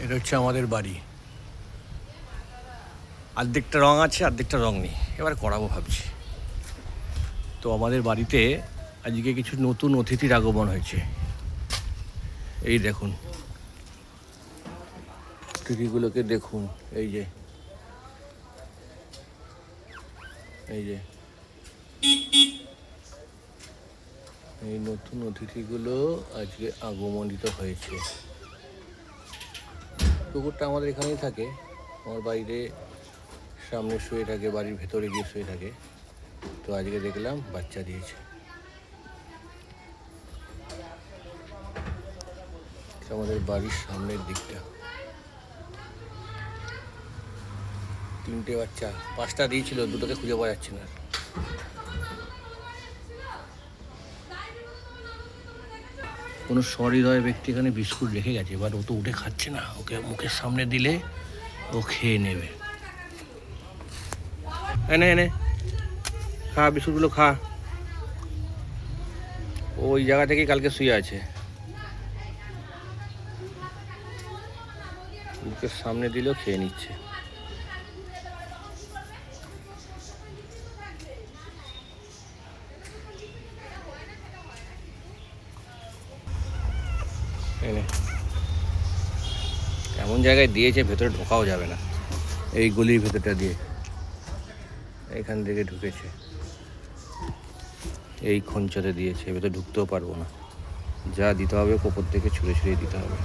এটা হচ্ছে আমাদের বাড়ি। অর্ধেকটা রং আছে, অর্ধেকটা রং নেই। এবার করাবো ভাবছি। তো আমাদের বাড়িতে আজকে কিছু নতুন অতিথির আগমন হয়েছে। এই দেখুন, অতিথিগুলোকে দেখুন। এই যে এই নতুন অতিথিগুলো আজকে আগমনিত হয়েছে। কুকুরটা আমাদের এখানেই থাকে, আমার বাইরে সামনে শুয়ে থাকে, বাড়ির ভেতরে গিয়ে শুয়ে থাকে। তো আজকে দেখলাম বাচ্চা দিয়েছে। আমাদের বাড়ির সামনের দিকটা 3টে বাচ্চা, 5টা দিয়েছিল, 2টোকে খুঁজে পাওয়া যাচ্ছে না। কোনো সহৃদয় ব্যক্তি এখানে বিস্কুট রেখে গেছে, এবার ও তো উঠে খাচ্ছে না। ওকে মুখের সামনে দিলে ও খেয়ে নেবে। এনে এনে খা, বিস্কুটগুলো খা। ওই জায়গা থেকেই কালকে শুয়ে আছে, মুখের সামনে দিলেও খেয়ে নিচ্ছে। এনে এমন জায়গায় দিয়েছে ভেতরে ঢোকাও যাবে না, এই গলির ভেতরটা দিয়ে এখান থেকে ঢুকেছে। এই খঞ্চতে দিয়েছে, ভেতরে ঢুকতেও পারবো না। যা দিতে হবে কোপর থেকে ছুঁড়ে ছুঁড়ে দিতে হবে।